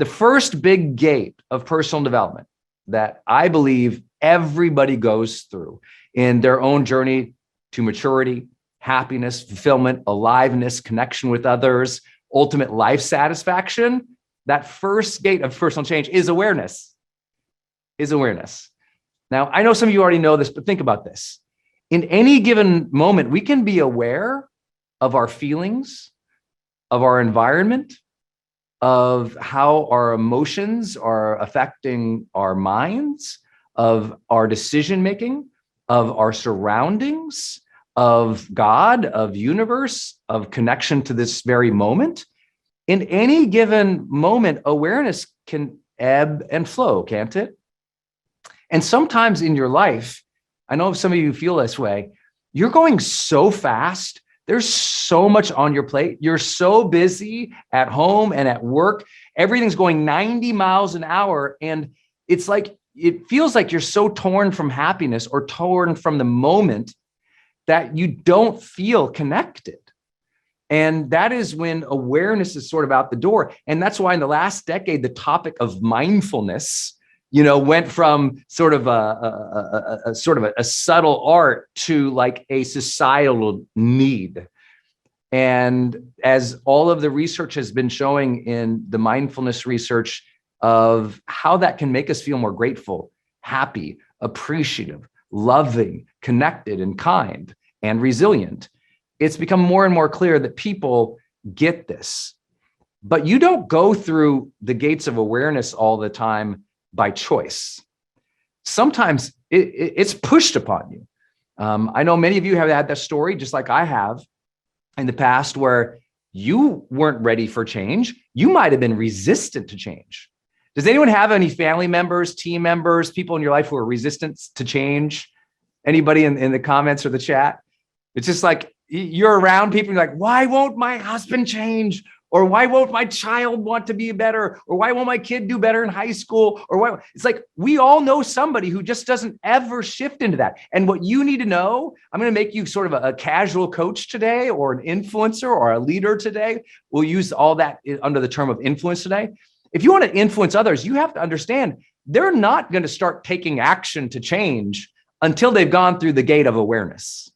The first big gate of personal development that I believe everybody goes through in their own journey to maturity, happiness, fulfillment, aliveness, connection with others, ultimate life satisfaction, that first gate of personal change is awareness. Now, I know some of you already know this, but think about this. In any given moment, we can be aware of our feelings, of our environment, of how our emotions are affecting our minds, of our decision-making, of our surroundings, of God, of universe, of connection to this very moment. In any given moment, awareness can ebb and flow, can't it? And sometimes in your life, I know some of you feel this way, you're going so fast, there's so much on your plate, you're so busy at home and at work, everything's going 90 miles an hour, and it's like, it feels like you're so torn from happiness or torn from the moment that you don't feel connected. And that is when awareness is sort of out the door. And that's why in the last decade, the topic of mindfulness, went from sort of a subtle art to like a societal need. And as all of the research has been showing in the mindfulness research of how that can make us feel more grateful, happy, appreciative, loving, connected, and kind, and resilient, it's become more and more clear that people get this. But you don't go through the gates of awareness all the time by choice. Sometimes it's pushed upon you. I know many of you have had that story, just like I have in the past, where you weren't ready for change. You might have been resistant to change. Does anyone have any family members, team members, people in your life who are resistant to change? Anybody in the comments or the chat? It's just like you're around people and you're like, why won't my husband change? Or why won't my child want to be better? Or why won't my kid do better in high school? Or why? It's like, we all know somebody who just doesn't ever shift into that. And what you need to know, I'm going to make you sort of a casual coach today, or an influencer, or a leader today. We'll use all that under the term of influence today. If you want to influence others, you have to understand they're not going to start taking action to change until they've gone through the gate of awareness.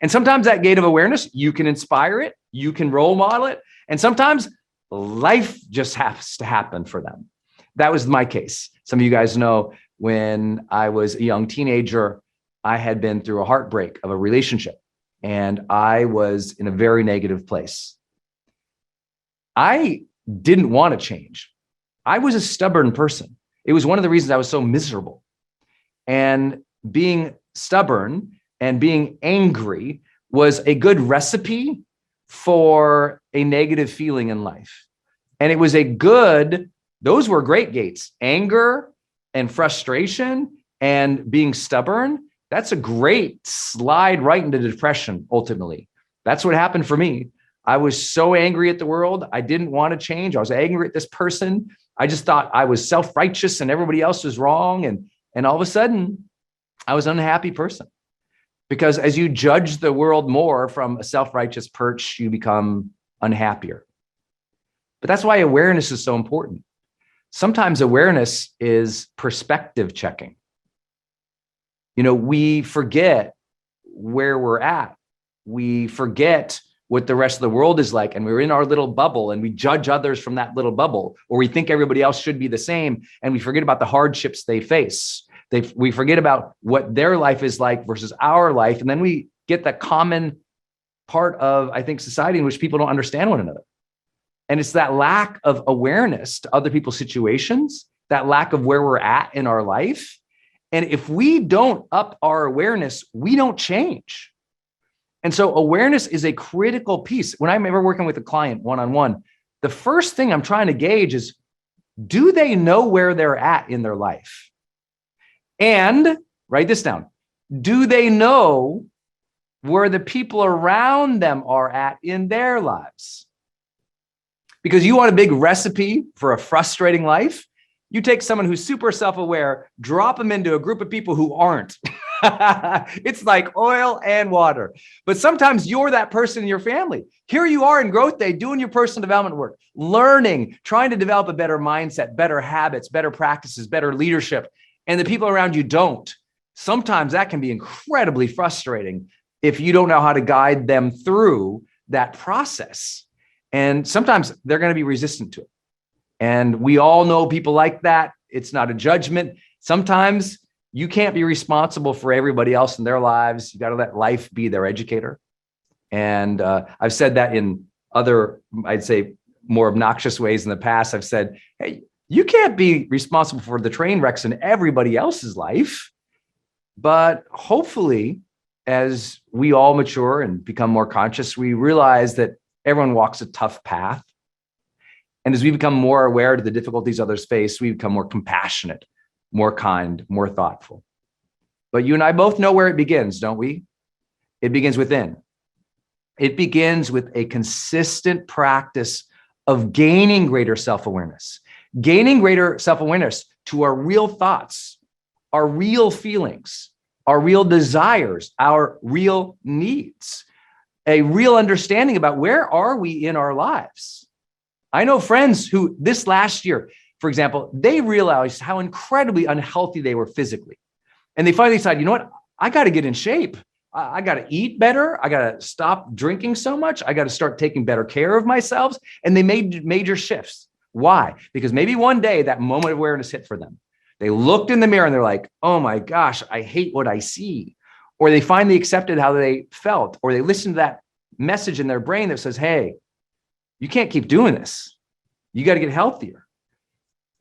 And sometimes that gate of awareness, you can inspire it, you can role model it, and sometimes life just has to happen for them. That was my case. Some of you guys know when I was a young teenager, I had been through a heartbreak of a relationship, and I was in a very negative place. I didn't want to change. I was a stubborn person. It was one of the reasons I was so miserable. And being stubborn and being angry was a good recipe for a negative feeling in life. And it was those were great gates. Anger and frustration and being stubborn, that's a great slide right into depression, ultimately. That's what happened for me. I was so angry at the world. I didn't want to change. I was angry at this person. I just thought I was self-righteous and everybody else was wrong. And all of a sudden, I was an unhappy person. Because as you judge the world more from a self-righteous perch, you become unhappier. But that's why awareness is so important. Sometimes awareness is perspective checking. We forget where we're at. We forget what the rest of the world is like, and we're in our little bubble, and we judge others from that little bubble, or we think everybody else should be the same, and we forget about the hardships they face. We forget about what their life is like versus our life. And then we get that common part of, I think, society in which people don't understand one another. And it's that lack of awareness to other people's situations, that lack of where we're at in our life. And if we don't up our awareness, we don't change. And so awareness is a critical piece. When I'm ever working with a client one-on-one, the first thing I'm trying to gauge is, do they know where they're at in their life? And write this down. Do they know where the people around them are at in their lives? Because you want a big recipe for a frustrating life, you take someone who's super self-aware, drop them into a group of people who aren't. It's like oil and water. But sometimes you're that person in your family. Here you are in Growth Day doing your personal development work, learning, trying to develop a better mindset, better habits, better practices, better leadership, and the people around you don't. Sometimes that can be incredibly frustrating if you don't know how to guide them through that process. And sometimes they're going to be resistant to it. And we all know people like that. It's not a judgment. Sometimes you can't be responsible for everybody else in their lives. You got to let life be their educator. And I've said that in other, I'd say, more obnoxious ways in the past. I've said, hey, you can't be responsible for the train wrecks in everybody else's life. But hopefully, as we all mature and become more conscious, we realize that everyone walks a tough path. And as we become more aware of the difficulties others face, we become more compassionate, more kind, more thoughtful. But you and I both know where it begins, don't we? It begins within. It begins with a consistent practice of gaining greater self-awareness, to our real thoughts, our real feelings, our real desires, our real needs, a real understanding about where are we in our lives. I know friends who this last year, for example, they realized how incredibly unhealthy they were physically. And they finally decided, you know what? I got to get in shape. I got to eat better. I got to stop drinking so much. I got to start taking better care of myself. And they made major shifts. Why? Because maybe one day that moment of awareness hit for them. They looked in the mirror and they're like, oh my gosh, I hate what I see. Or they finally accepted how they felt, or they listened to that message in their brain that says, hey, you can't keep doing this. You got to get healthier.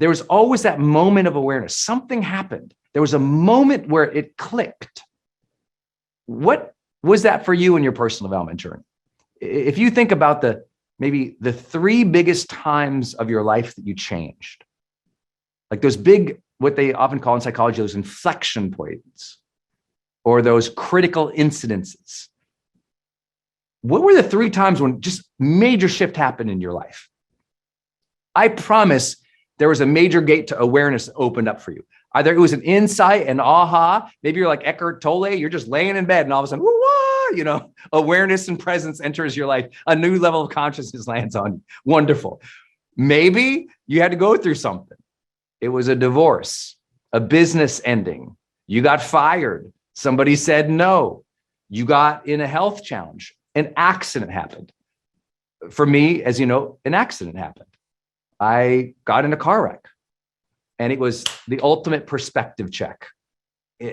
There was always that moment of awareness. Something happened. There was a moment where it clicked. What was that for you in your personal development journey? If you think about maybe the three biggest times of your life that you changed, like those big, what they often call in psychology, those inflection points, or those critical incidences. What were the three times when just major shift happened in your life? I promise there was a major gate to awareness that opened up for you. Either it was an insight, an aha, maybe you're like Eckhart Tolle, you're just laying in bed and all of a sudden, woo-wah, awareness and presence enters your life. A new level of consciousness lands on you. Wonderful. Maybe you had to go through something. It was a divorce, a business ending. You got fired. Somebody said no. You got in a health challenge. An accident happened. For me, as you know, an accident happened. I got in a car wreck, and it was the ultimate perspective check.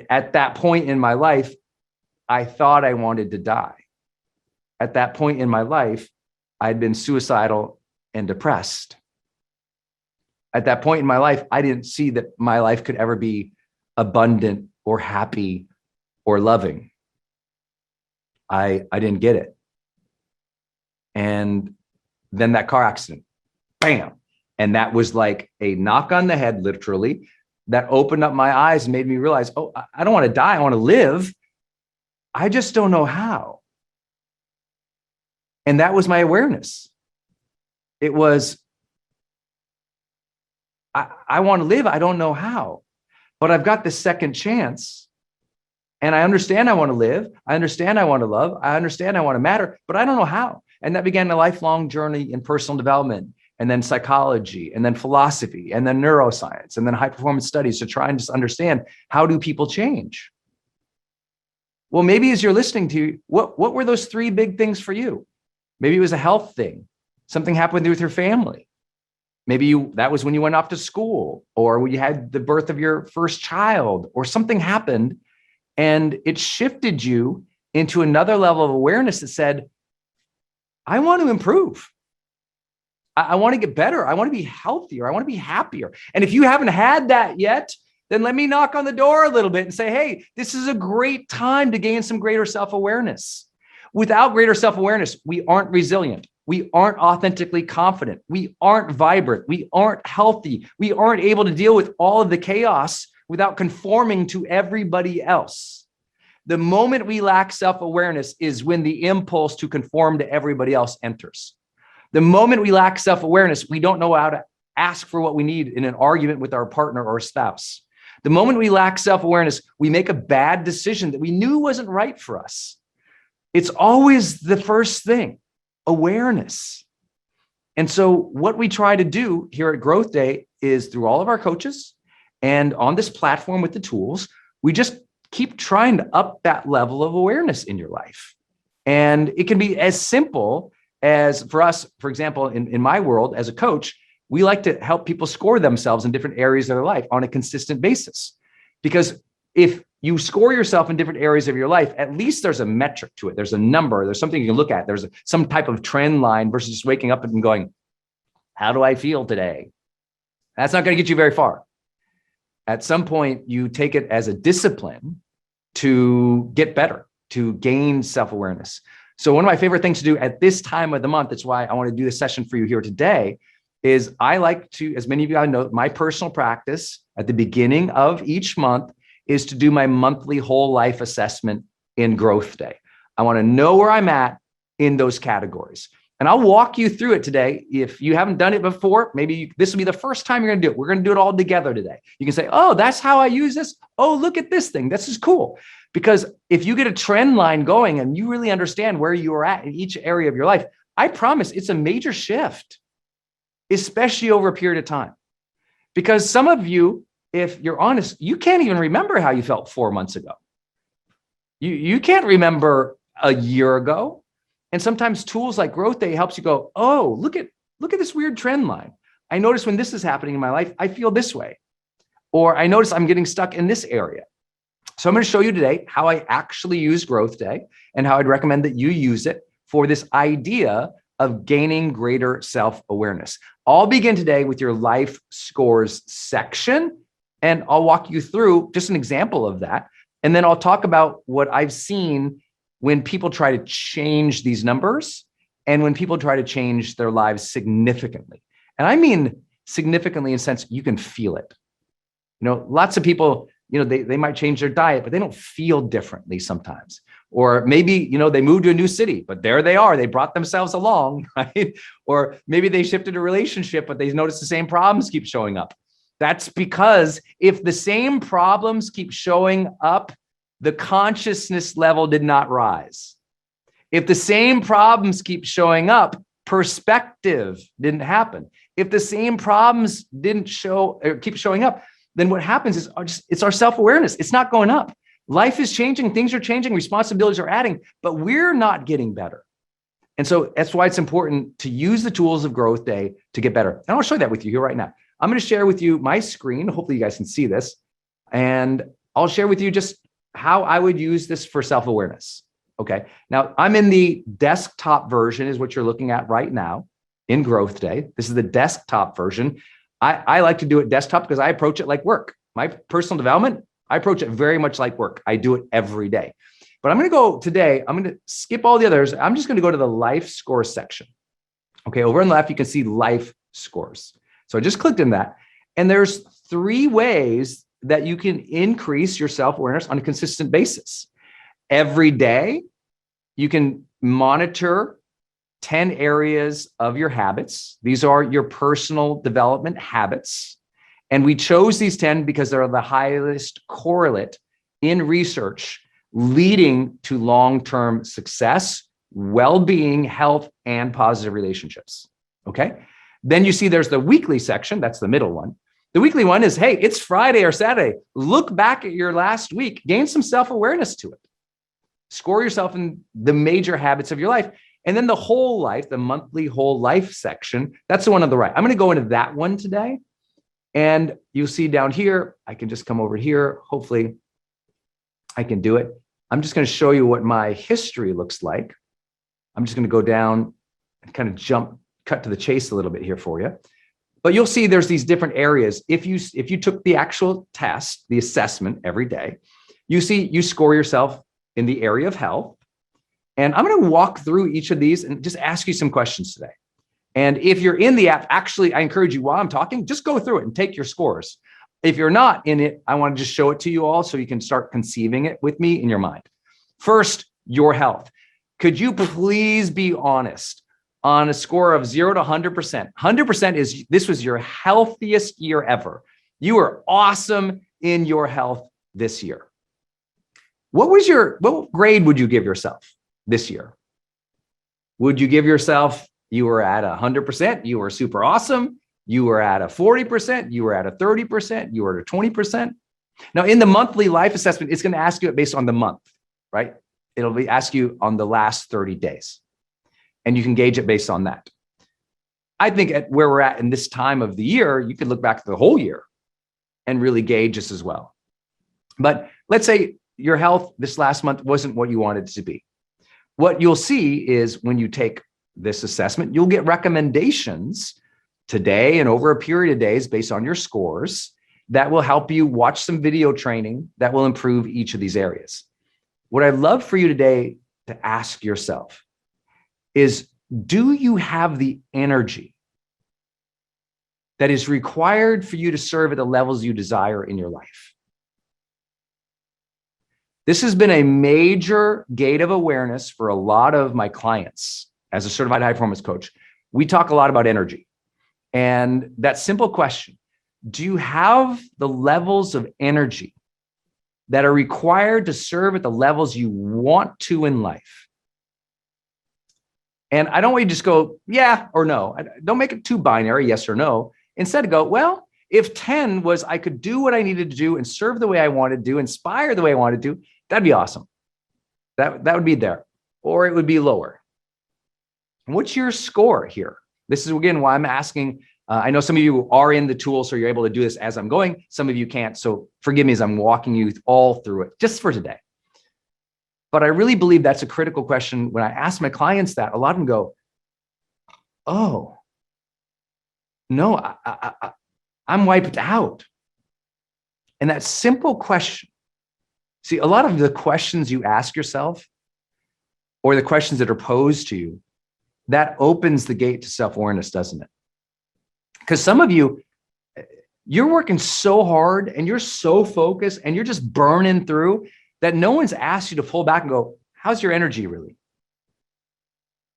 At that point in my life, I thought I wanted to die. At that point in my life, I'd been suicidal and depressed. At that point in my life, I didn't see that my life could ever be abundant or happy or loving. I didn't get it. And then that car accident, bam. And that was like a knock on the head, literally, that opened up my eyes and made me realize, oh, I don't want to die. I want to live. I just don't know how. And that was my awareness. It was, I want to live. I don't know how, but I've got this second chance. And I understand I want to live. I understand I want to love. I understand I want to matter, but I don't know how. And that began a lifelong journey in personal development, and then psychology, and then philosophy, and then neuroscience, and then high performance studies to try and just understand, how do people change? Well, maybe as you're listening to, what were those three big things for you? Maybe it was a health thing. Something happened with your family. Maybe that was when you went off to school, or when you had the birth of your first child, or something happened and it shifted you into another level of awareness that said, I want to improve. I want to get better. I want to be healthier. I want to be happier. And if you haven't had that yet, then let me knock on the door a little bit and say, hey, this is a great time to gain some greater self-awareness. Without greater self-awareness, we aren't resilient. We aren't authentically confident. We aren't vibrant. We aren't healthy. We aren't able to deal with all of the chaos without conforming to everybody else. The moment we lack self-awareness is when the impulse to conform to everybody else enters. The moment we lack self-awareness, we don't know how to ask for what we need in an argument with our partner or spouse. The moment we lack self-awareness, we make a bad decision that we knew wasn't right for us. It's always the first thing, awareness. And so what we try to do here at GrowthDay is through all of our coaches and on this platform with the tools, we just keep trying to up that level of awareness in your life. And it can be as simple as, for us, for example, in my world as a coach, we like to help people score themselves in different areas of their life on a consistent basis. Because if you score yourself in different areas of your life, at least there's a metric to it. There's a number, there's something you can look at. There's some type of trend line versus just waking up and going, how do I feel today? That's not going to get you very far. At some point, you take it as a discipline to get better, to gain self-awareness. So one of my favorite things to do at this time of the month, that's why I want to do this session for you here today, is I like to, as many of you know, my personal practice at the beginning of each month is to do my monthly whole life assessment in GrowthDay. I want to know where I'm at in those categories. And I'll walk you through it today. If you haven't done it before, maybe this will be the first time you're going to do it. We're going to do it all together today. You can say, oh, that's how I use this. Oh, look at this thing. This is cool. Because if you get a trend line going and you really understand where you are at in each area of your life, I promise it's a major shift, especially over a period of time. Because some of you, if you're honest, you can't even remember how you felt 4 months ago. You can't remember a year ago. And sometimes tools like GrowthDay helps you go, oh, look at this weird trend line. I notice when this is happening in my life, I feel this way. Or I notice I'm getting stuck in this area. So I'm going to show you today how I actually use GrowthDay and how I'd recommend that you use it for this idea of gaining greater self-awareness. I'll begin today with your life scores section, and I'll walk you through just an example of that. And then I'll talk about what I've seen when people try to change these numbers and when people try to change their lives significantly. And I mean significantly in the sense you can feel it. You know, lots of people, you know, they might change their diet, but they don't feel differently sometimes. Or maybe, you know, they moved to a new city, but there they are. They brought themselves along, right? Or maybe they shifted a relationship, but they noticed the same problems keep showing up. That's because if the same problems keep showing up, the consciousness level did not rise. If the same problems keep showing up, perspective didn't happen. If the same problems didn't keep showing up, then what happens is it's our self-awareness. It's not going up. Life is changing, things are changing, responsibilities are adding, but we're not getting better. And so that's why it's important to use the tools of GrowthDay to get better. And I'll show that with you here right now. I'm going to share with you my screen. Hopefully you guys can see this. And I'll share with you just how I would use this for self-awareness. Okay. Now I'm in the desktop version is what you're looking at right now in GrowthDay. This is the desktop version. I like to do it desktop because I approach it like work. My personal development, I approach it very much like work. I do it every day. But I'm going to go today, I'm going to skip all the others. I'm just going to go to the life scores section. Okay. Over on the left, you can see life scores. So I just clicked in that. And there's 3 ways that you can increase your self-awareness on a consistent basis. Every day, you can monitor 10 areas of your habits. These are your personal development habits. And we chose these 10 because they're the highest correlate in research leading to long-term success, well-being, health, and positive relationships. Okay. Then you see there's the weekly section. That's the middle one. The weekly one is, hey, it's Friday or Saturday. Look back at your last week, gain some self-awareness to it. Score yourself in the major habits of your life. And then the whole life, the monthly whole life section, that's the one on the right. I'm going to go into that one today. And you'll see down here, I can just come over here. Hopefully I can do it. I'm just going to show you what my history looks like. I'm just going to go down and kind of cut to the chase a little bit here for you. But you'll see there's these different areas. If you took the actual test, the assessment every day, you see you score yourself in the area of health. And I'm going to walk through each of these and just ask you some questions today. And if you're in the app, actually, I encourage you while I'm talking, just go through it and take your scores. If you're not in it, I want to just show it to you all so you can start conceiving it with me in your mind. First, your health. Could you please be honest? On a score of 0 to 100%. 100% is this was your healthiest year ever. You were awesome. in your health this year? What grade would you give yourself this year? Would you give yourself, you were at 100%, you were super awesome, you were at a 40%, you were at a 30%, you were at a 20%? Now, in the monthly life assessment, it's going to ask you it based on the month, right? It'll ask you on the last 30 days, and you can gauge it based on that. I think at where we're at in this time of the year, you could look back at the whole year and really gauge this as well. But let's say your health this last month wasn't what you wanted it to be. What you'll see is when you take this assessment, you'll get recommendations today and over a period of days based on your scores that will help you watch some video training that will improve each of these areas. What I'd love for you today to ask yourself is, do you have the energy that is required for you to serve at the levels you desire in your life? This has been a major gate of awareness for a lot of my clients. As a certified high performance coach, we talk a lot about energy. And that simple question, do you have the levels of energy that are required to serve at the levels you want to in life? And I don't want you to just go, yeah or no. Don't make it too binary, yes or no. Instead go, well, if 10 was I could do what I needed to do and serve the way I wanted to do, inspire the way I wanted to, that'd be awesome. That would be there, or it would be lower. What's your score here? This is, again, why I'm asking. I know some of you are in the tool, so you're able to do this as I'm going. Some of you can't, so forgive me as I'm walking you all through it just for today. But I really believe that's a critical question. When I ask my clients that, a lot of them go, oh, no, I'm wiped out. And that simple question, see, a lot of the questions you ask yourself or the questions that are posed to you, that opens the gate to self-awareness, doesn't it? Because some of you, you're working so hard and you're so focused and you're just burning through that no one's asked you to pull back and go, how's your energy really?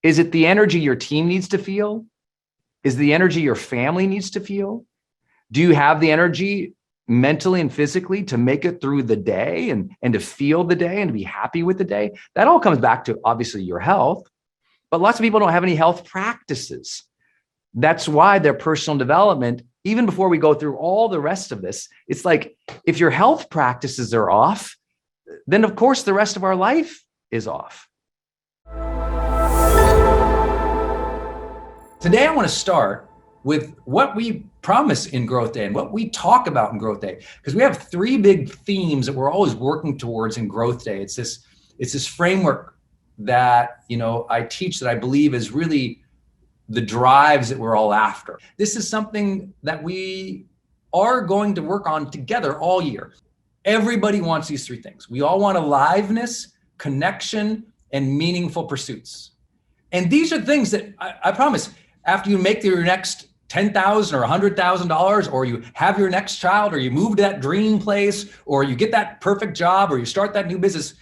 Is it the energy your team needs to feel? Is the energy your family needs to feel? Do you have the energy mentally and physically to make it through the day and to feel the day and to be happy with the day? That all comes back to obviously your health, but lots of people don't have any health practices. That's why their personal development, even before we go through all the rest of this, it's like, if your health practices are off, then of course the rest of our life is off. Today, I want to start with what we promise in Growth Day and what we talk about in Growth Day, because we have three big themes that we're always working towards in Growth Day. It's this framework that, I teach that I believe is really the drives that we're all after. This is something that we are going to work on together all year. Everybody wants these three things. We all want aliveness, connection, and meaningful pursuits. And these are things that I promise, after you make your next $10,000 or $100,000, or you have your next child, or you move to that dream place, or you get that perfect job, or you start that new business,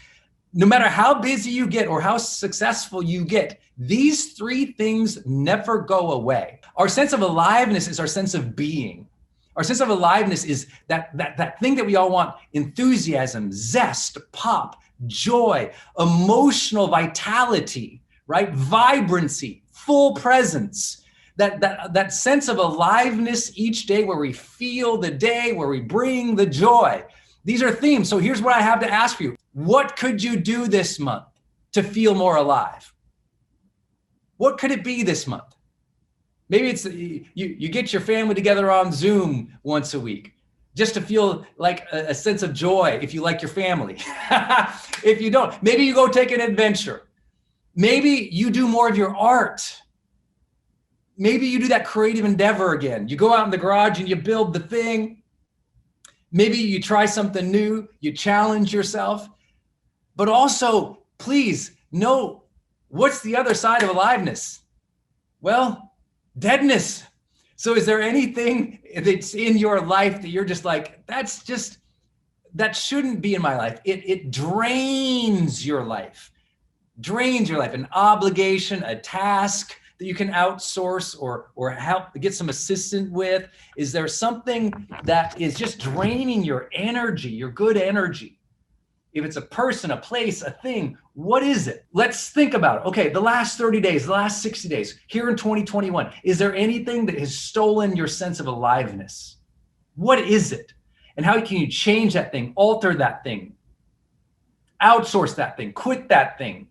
no matter how busy you get or how successful you get, these three things never go away. Our sense of aliveness is our sense of being. Our sense of aliveness is that thing that we all want: enthusiasm, zest, pop, joy, emotional vitality, right? Vibrancy, full presence. That sense of aliveness each day, where we feel the day, where we bring the joy. These are themes. So here's what I have to ask you. What could you do this month to feel more alive? What could it be this month? Maybe it's you get your family together on Zoom once a week, just to feel like a sense of joy if you like your family. If you don't, maybe you go take an adventure. Maybe you do more of your art. Maybe you do that creative endeavor again. You go out in the garage and you build the thing. Maybe you try something new, you challenge yourself. But also, please know, what's the other side of aliveness? Well, deadness. So is there anything that's in your life that you're just like, that shouldn't be in my life? It drains your life. Drains your life. An obligation, a task that you can outsource or help get some assistance with? Is there something that is just draining your energy, your good energy? If it's a person, a place, a thing, what is it? Let's think about it. Okay, the last 30 days, the last 60 days, here in 2021, is there anything that has stolen your sense of aliveness? What is it? And how can you change that thing, alter that thing, outsource that thing, quit that thing?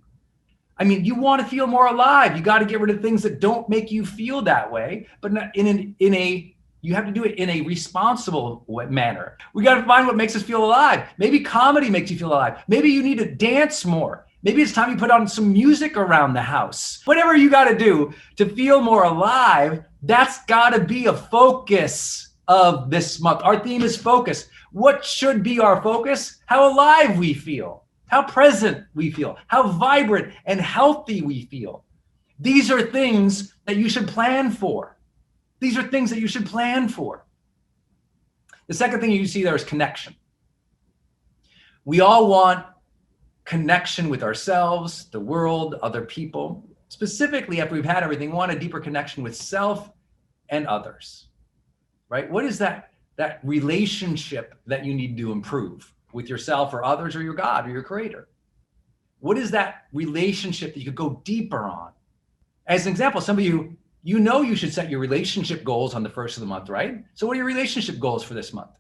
I mean, you want to feel more alive. You got to get rid of things that don't make you feel that way, but not you have to do it in a responsible manner. We got to find what makes us feel alive. Maybe comedy makes you feel alive. Maybe you need to dance more. Maybe it's time you put on some music around the house. Whatever you got to do to feel more alive, that's got to be a focus of this month. Our theme is focus. What should be our focus? How alive we feel, how present we feel, how vibrant and healthy we feel. These are things that you should plan for. These are things that you should plan for. The second thing you see there is connection. We all want connection with ourselves, the world, other people. Specifically, after we've had everything, we want a deeper connection with self and others, right? What is that relationship that you need to improve with yourself or others or your God or your creator? What is that relationship that you could go deeper on? As an example, some of you, you know you should set your relationship goals on the first of the month, right? So what are your relationship goals for this month?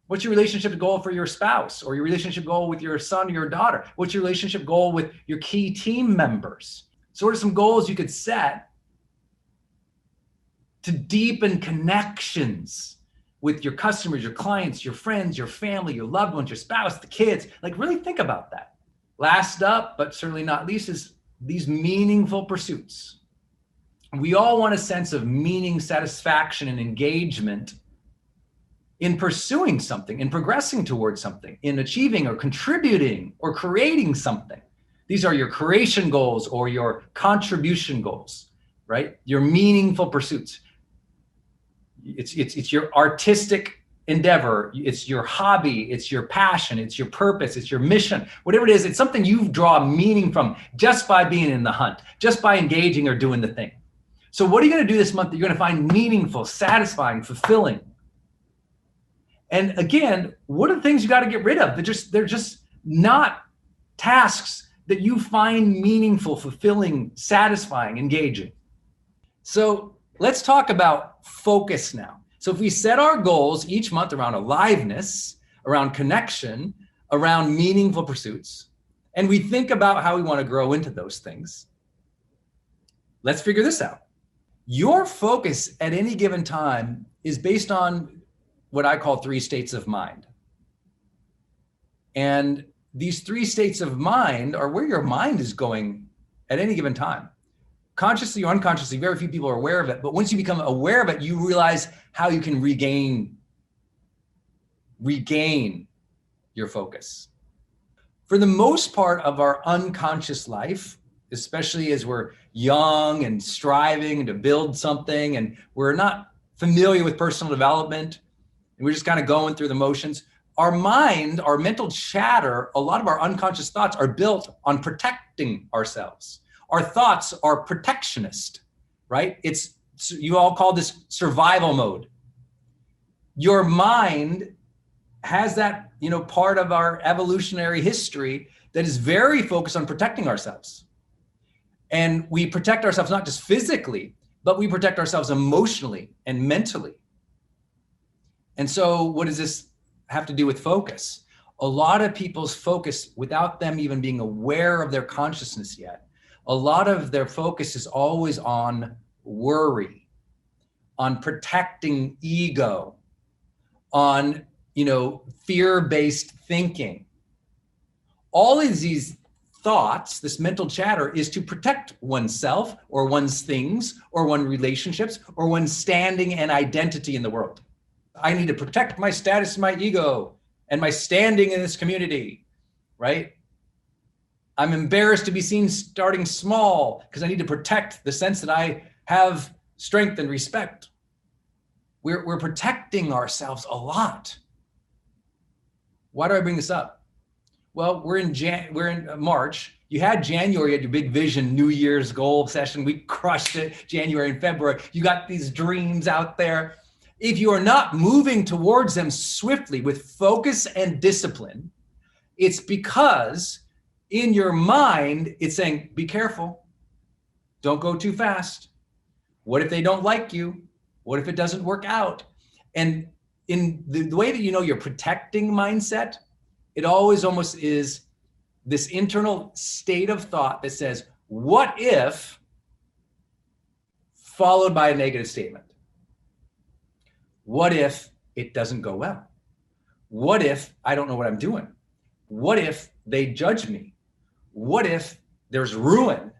What's your relationship goal for your spouse or your relationship goal with your son or your daughter? What's your relationship goal with your key team members? So what are some goals you could set to deepen connections with your customers, your clients, your friends, your family, your loved ones, your spouse, the kids? Like, really think about that. Last up, but certainly not least, is these meaningful pursuits. We all want a sense of meaning, satisfaction, and engagement in pursuing something, in progressing towards something, in achieving or contributing or creating something. These are your creation goals or your contribution goals, right? Your meaningful pursuits. It's your artistic endeavor. It's your hobby. It's your passion. It's your purpose. It's your mission. Whatever it is, it's something you draw meaning from just by being in the hunt, just by engaging or doing the thing. So what are you going to do this month that you're going to find meaningful, satisfying, fulfilling? And again, what are the things you got to get rid of? They're just not tasks that you find meaningful, fulfilling, satisfying, engaging. So let's talk about focus now. So if we set our goals each month around aliveness, around connection, around meaningful pursuits, and we think about how we want to grow into those things, let's figure this out. Your focus at any given time is based on what I call 3 states of mind. And these 3 states of mind are where your mind is going at any given time. Consciously or unconsciously, very few people are aware of it. But once you become aware of it, you realize how you can regain your focus. For the most part of our unconscious life, especially as we're young and striving to build something and we're not familiar with personal development and we're just kind of going through the motions, our mind, our mental chatter, a lot of our unconscious thoughts are built on protecting ourselves. Our thoughts are protectionist, right? You all call this survival mode. Your mind has that, part of our evolutionary history that is very focused on protecting ourselves. And we protect ourselves not just physically, but we protect ourselves emotionally and mentally. And so what does this have to do with focus? A lot of people's focus, without them even being aware of their consciousness yet, a lot of their focus is always on worry, on protecting ego, on, fear-based thinking. All of these thoughts, this mental chatter, is to protect oneself or one's things or one's relationships or one's standing and identity in the world. I need to protect my status, my ego, and my standing in this community, right? I'm embarrassed to be seen starting small because I need to protect the sense that I have strength and respect. We're protecting ourselves a lot. Why do I bring this up? Well, we're in March. You had January, you had your big vision, New Year's goal session. We crushed it, January and February. You got these dreams out there. If you are not moving towards them swiftly with focus and discipline, it's because in your mind, it's saying, be careful. Don't go too fast. What if they don't like you? What if it doesn't work out? And in the way that you know you're protecting mindset, it always almost is this internal state of thought that says, what if, followed by a negative statement? What if it doesn't go well? What if I don't know what I'm doing? What if they judge me? What if there's ruin?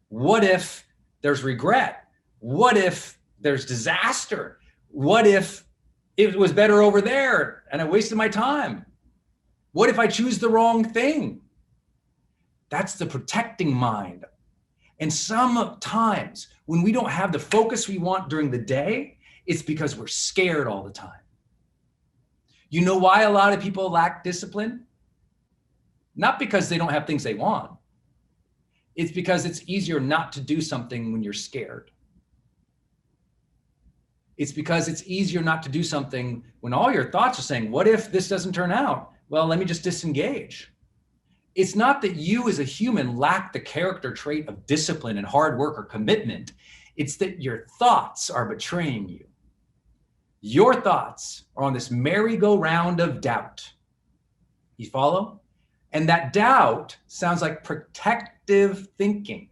What if there's regret? What if there's disaster? What if it was better over there and I wasted my time? What if I choose the wrong thing? That's the protecting mind. And sometimes when we don't have the focus we want during the day, it's because we're scared all the time. You know why a lot of people lack discipline? Not because they don't have things they want. It's because it's easier not to do something when you're scared. It's because it's easier not to do something when all your thoughts are saying, what if this doesn't turn out? Well, let me just disengage. It's not that you as a human lack the character trait of discipline and hard work or commitment. It's that your thoughts are betraying you. Your thoughts are on this merry-go-round of doubt. You follow? And that doubt sounds like protective thinking,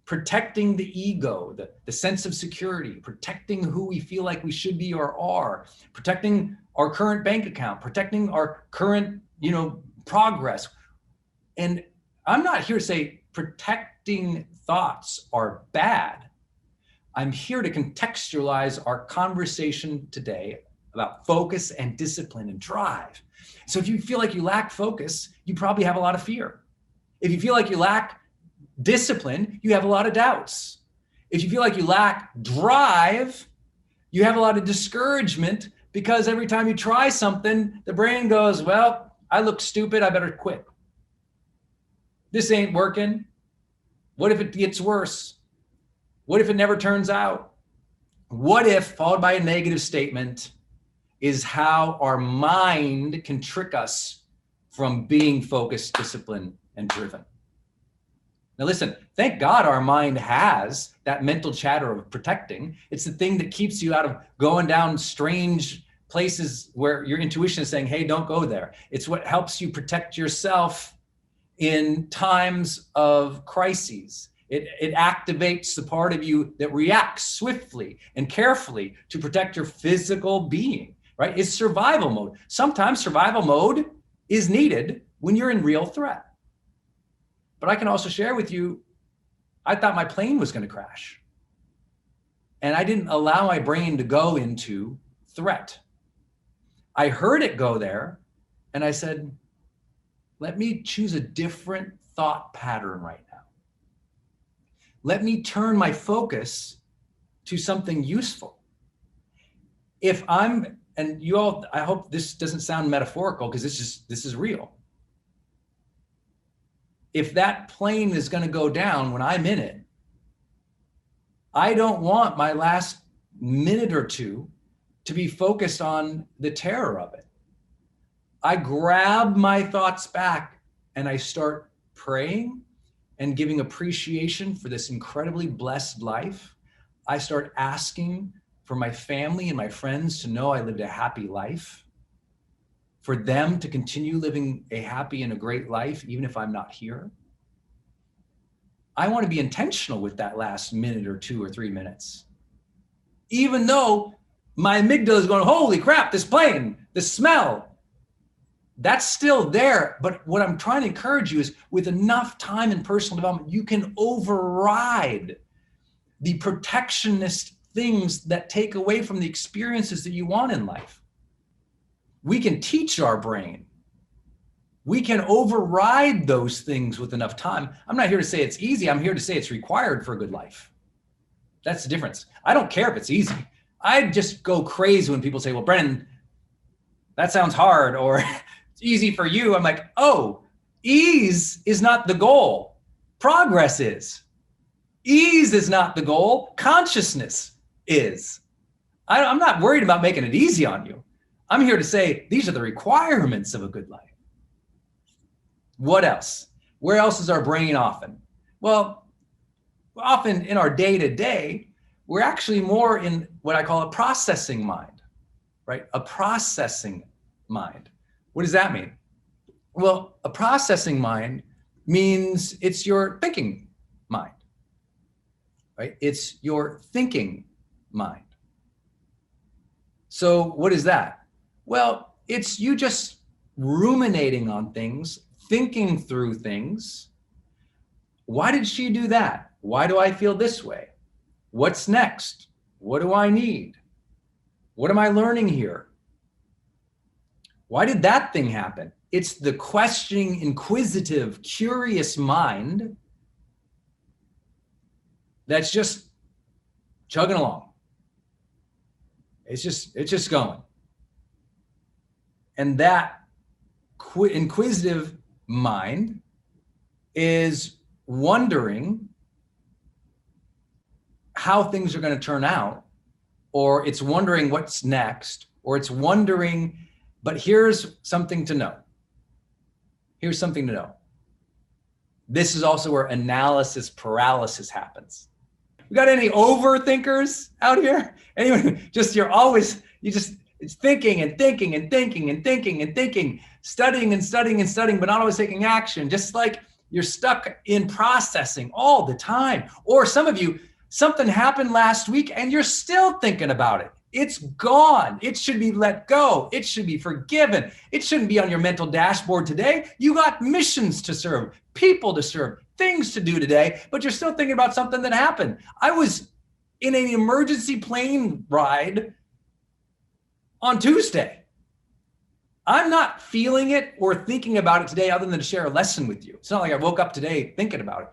protecting the ego, the sense of security, protecting who we feel like we should be or are, protecting our current bank account, protecting our current, progress. And I'm not here to say protecting thoughts are bad. I'm here to contextualize our conversation today about focus and discipline and drive. So if you feel like you lack focus, you probably have a lot of fear. If you feel like you lack discipline, you have a lot of doubts. If you feel like you lack drive, you have a lot of discouragement because every time you try something, the brain goes, well, I look stupid, I better quit. This ain't working. What if it gets worse? What if it never turns out? What if, followed by a negative statement, is how our mind can trick us from being focused, disciplined, and driven. Now listen, thank God our mind has that mental chatter of protecting. It's the thing that keeps you out of going down strange places where your intuition is saying, hey, don't go there. It's what helps you protect yourself in times of crises. It activates the part of you that reacts swiftly and carefully to protect your physical being, right? It's survival mode. Sometimes survival mode is needed when you're in real threat. But I can also share with you, I thought my plane was going to crash. And I didn't allow my brain to go into threat. I heard it go there, and I said, let me choose a different thought pattern right now. Let me turn my focus to something useful. If I'm, and you all, I hope this doesn't sound metaphorical because this is real. If that plane is going to go down when I'm in it, I don't want my last minute or two to be focused on the terror of it. I grab my thoughts back and I start praying and giving appreciation for this incredibly blessed life. I start asking for my family and my friends to know I lived a happy life, for them to continue living a happy and a great life, even if I'm not here. I want to be intentional with that last minute or 2 or 3 minutes. Even though my amygdala is going, holy crap, this plane, the smell, that's still there. But what I'm trying to encourage you is with enough time in personal development, you can override the protectionist things that take away from the experiences that you want in life. We can teach our brain. We can override those things with enough time. I'm not here to say it's easy. I'm here to say it's required for a good life. That's the difference. I don't care if it's easy. I just go crazy when people say, well, Brendon, that sounds hard, or it's easy for you. I'm like, oh, ease is not the goal. Progress is. Ease is not the goal. Consciousness is. I'm not worried about making it easy on you. I'm here to say these are the requirements of a good life. What else? Where else is our brain often? Well, often in our day-to-day, we're actually more in what I call a processing mind, right? A processing mind. What does that mean? Well, a processing mind means it's your thinking mind, right? It's your thinking mind. So what is that? Well, it's you just ruminating on things, thinking through things. Why did she do that? Why do I feel this way? What's next? What do I need? What am I learning here? Why did that thing happen? It's the questioning, inquisitive, curious mind that's just chugging along. It's just going. And that inquisitive mind is wondering how things are going to turn out, or it's wondering what's next, or it's wondering, but here's something to know. Here's something to know. This is also where analysis paralysis happens. We got any overthinkers out here? Anyone? It's thinking and thinking and thinking and thinking and thinking, studying and studying and studying, but not always taking action. Just like you're stuck in processing all the time. Or some of you, something happened last week and you're still thinking about it. It's gone. It should be let go. It should be forgiven. It shouldn't be on your mental dashboard today. You got missions to serve, people to serve, things to do today, but you're still thinking about something that happened. I was in an emergency plane ride on Tuesday. I'm not feeling it or thinking about it today other than to share a lesson with you. It's not like I woke up today thinking about it.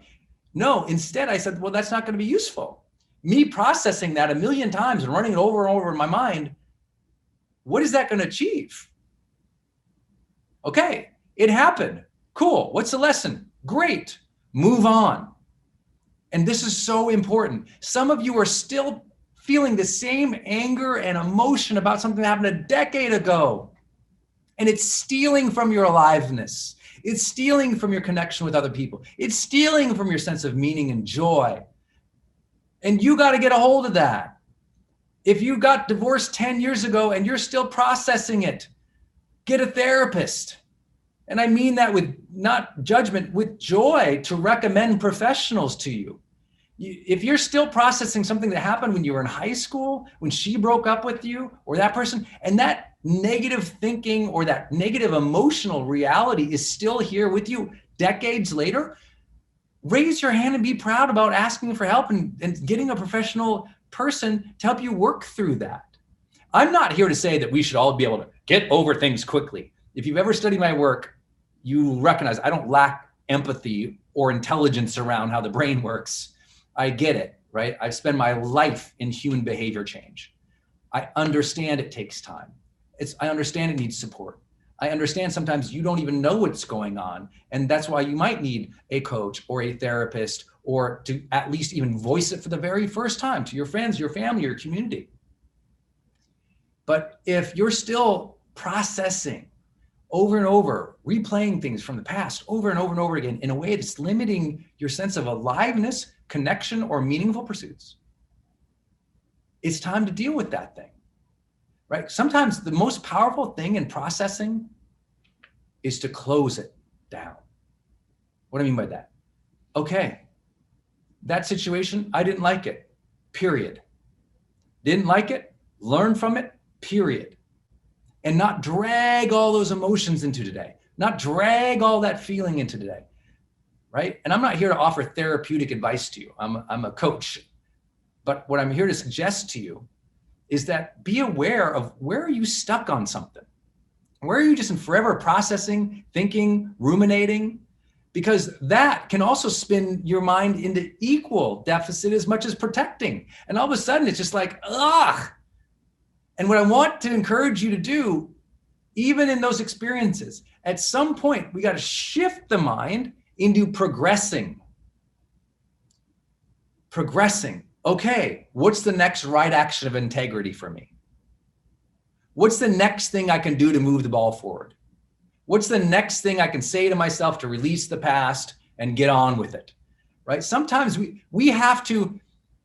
No, instead I said, well, that's not going to be useful. Me processing that a million times and running it over and over in my mind, what is that going to achieve? Okay, it happened. Cool. What's the lesson? Great. Move on. And this is so important. Some of you are still feeling the same anger and emotion about something that happened a decade ago. And it's stealing from your aliveness. It's stealing from your connection with other people. It's stealing from your sense of meaning and joy. And you got to get a hold of that. If you got divorced 10 years ago and you're still processing it, get a therapist. And I mean that with not judgment, with joy, to recommend professionals to you. If you're still processing something that happened when you were in high school, when she broke up with you or that person, and that negative thinking or that negative emotional reality is still here with you decades later, raise your hand and be proud about asking for help and getting a professional person to help you work through that. I'm not here to say that we should all be able to get over things quickly. If you've ever studied my work, you recognize I don't lack empathy or intelligence around how the brain works. I get it, right? I've spent my life in human behavior change. I understand it takes time. I understand it needs support. I understand sometimes you don't even know what's going on. And that's why you might need a coach or a therapist, or to at least even voice it for the very first time to your friends, your family, your community. But if you're still processing over and over, replaying things from the past over and over and over again in a way that's limiting your sense of aliveness, connection, or meaningful pursuits, it's time to deal with that thing. Right? Sometimes the most powerful thing in processing is to close it down. What do I mean by that? Okay, that situation, I didn't like it, period. Didn't like it, learn from it, period. And not drag all those emotions into today, not drag all that feeling into today, right? And I'm not here to offer therapeutic advice to you. I'm a coach. But what I'm here to suggest to you is that be aware of where are you stuck on something? Where are you just in forever processing, thinking, ruminating? Because that can also spin your mind into equal deficit as much as protecting. And all of a sudden it's just like, ugh. And what I want to encourage you to do, even in those experiences, at some point we got to shift the mind into progressing, progressing. Okay, what's the next right action of integrity for me? What's the next thing I can do to move the ball forward? What's the next thing I can say to myself to release the past and get on with it? Right? Sometimes we have to